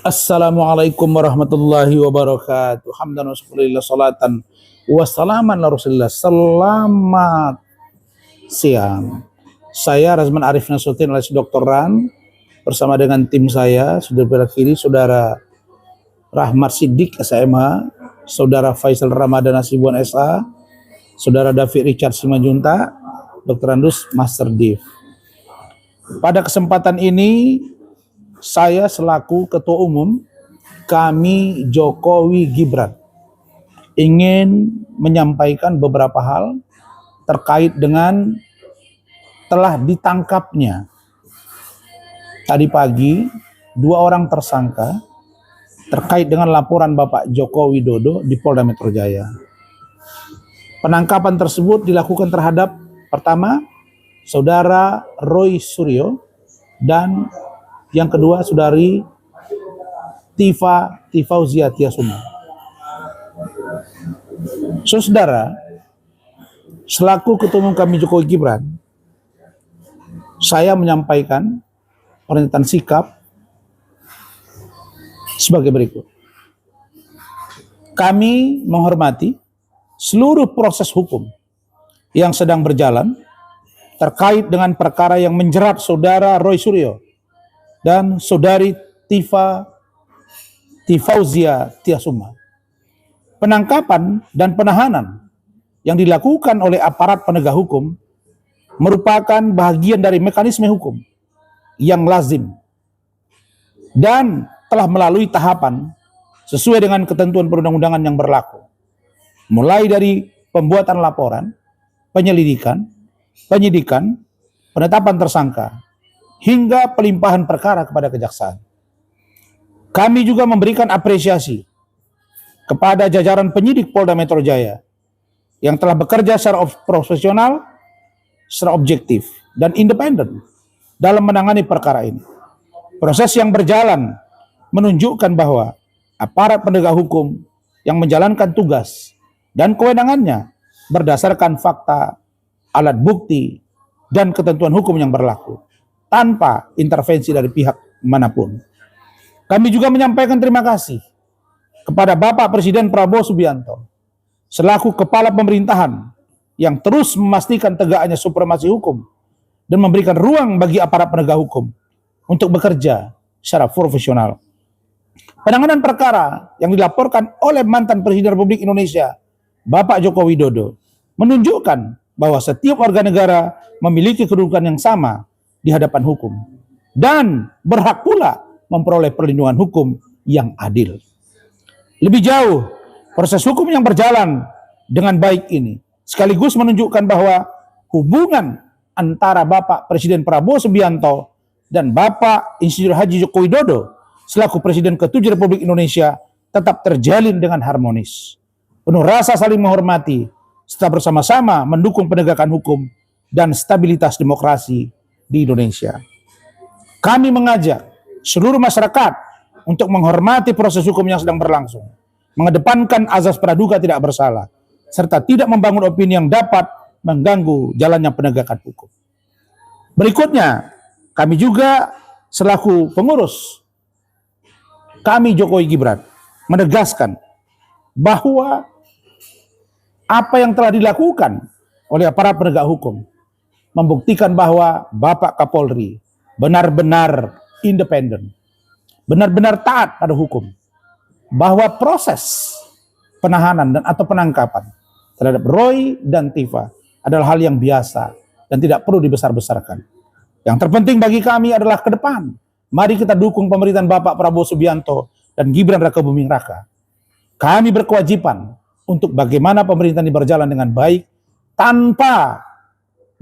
Assalamualaikum warahmatullahi wabarakatuh. Hamdan wa syukurillah salatan wassalaman ala rasulillah. Selamat siang. Saya Razman Arif Nasution alias Dr. Ran bersama dengan tim saya, sudah belah kiri Saudara Rahmat Siddiq SMA, Saudara Faisal Ramadan Asibuan SA, Saudara David Richard Simanjunta, Dr. Andus Master Div. Pada kesempatan ini saya selaku Ketua Umum kami Jokowi Gibran ingin menyampaikan beberapa hal terkait dengan telah ditangkapnya tadi pagi 2 orang tersangka terkait dengan laporan Bapak Joko Widodo di Polda Metro Jaya. Penangkapan tersebut dilakukan terhadap pertama Saudara Roy Suryo dan yang kedua, Saudari Tifauzia Tiasuma. Saudara, selaku Ketua Umum kami Jokowi Gibran, saya menyampaikan pernyataan sikap sebagai berikut. Kami menghormati seluruh proses hukum yang sedang berjalan terkait dengan perkara yang menjerat Saudara Roy Suryo dan Saudari Tifauzia Tiasuma. Penangkapan dan penahanan yang dilakukan oleh aparat penegak hukum merupakan bagian dari mekanisme hukum yang lazim dan telah melalui tahapan sesuai dengan ketentuan perundang-undangan yang berlaku. Mulai dari pembuatan laporan, penyelidikan, penyidikan, penetapan tersangka, hingga pelimpahan perkara kepada kejaksaan. Kami juga memberikan apresiasi kepada jajaran penyidik Polda Metro Jaya yang telah bekerja secara profesional, secara objektif, dan independen dalam menangani perkara ini. Proses yang berjalan menunjukkan bahwa aparat penegak hukum yang menjalankan tugas dan kewenangannya berdasarkan fakta, alat bukti, dan ketentuan hukum yang berlaku, tanpa intervensi dari pihak manapun. Kami juga menyampaikan terima kasih kepada Bapak Presiden Prabowo Subianto selaku Kepala Pemerintahan yang terus memastikan tegaknya supremasi hukum dan memberikan ruang bagi aparat penegak hukum untuk bekerja secara profesional. Penanganan perkara yang dilaporkan oleh mantan Presiden Republik Indonesia Bapak Joko Widodo menunjukkan bahwa setiap warga negara memiliki kedudukan yang sama di hadapan hukum dan berhak pula memperoleh perlindungan hukum yang adil. Lebih jauh, proses hukum yang berjalan dengan baik ini sekaligus menunjukkan bahwa hubungan antara Bapak Presiden Prabowo Subianto dan Bapak Insinyur Haji Joko Widodo selaku Presiden ke-7 Republik Indonesia tetap terjalin dengan harmonis, penuh rasa saling menghormati, serta bersama-sama mendukung penegakan hukum dan stabilitas demokrasi di Indonesia. Kami mengajak seluruh masyarakat untuk menghormati proses hukum yang sedang berlangsung, mengedepankan azas praduga tidak bersalah, serta tidak membangun opini yang dapat mengganggu jalannya penegakan hukum. Berikutnya, kami juga selaku pengurus kami Jokowi Gibran menegaskan bahwa apa yang telah dilakukan oleh aparat penegak hukum membuktikan bahwa Bapak Kapolri benar-benar independen, benar-benar taat pada hukum, bahwa proses penahanan dan atau penangkapan terhadap Roy dan Tifa adalah hal yang biasa dan tidak perlu dibesar-besarkan. Yang terpenting bagi kami adalah ke depan, mari kita dukung pemerintahan Bapak Prabowo Subianto dan Gibran Rakabuming Raka. Kami berkewajiban untuk bagaimana pemerintahan ini berjalan dengan baik tanpa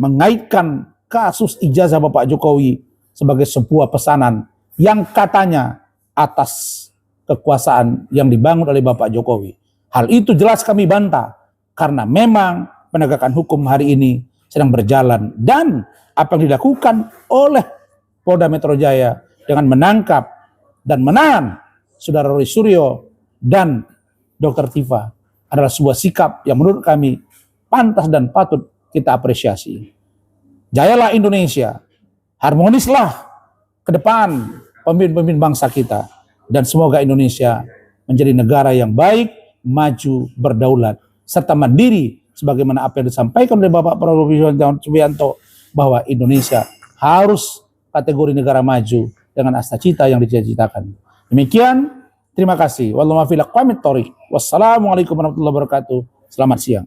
mengaitkan kasus ijazah Bapak Jokowi sebagai sebuah pesanan yang katanya atas kekuasaan yang dibangun oleh Bapak Jokowi. Hal itu jelas kami bantah karena memang penegakan hukum hari ini sedang berjalan dan apa yang dilakukan oleh Polda Metro Jaya dengan menangkap dan menahan Saudara Roy Suryo dan Dr. Tifa adalah sebuah sikap yang menurut kami pantas dan patut kita apresiasi. Jayalah Indonesia, harmonislah ke depan pemimpin-pemimpin bangsa kita, dan semoga Indonesia menjadi negara yang baik, maju, berdaulat, serta mandiri sebagaimana apa yang disampaikan oleh Bapak Prabowo Subianto bahwa Indonesia harus kategori negara maju dengan asta cita yang dicita-citakan. Demikian, terima kasih. Wassalamualaikum warahmatullahi wabarakatuh. Selamat siang.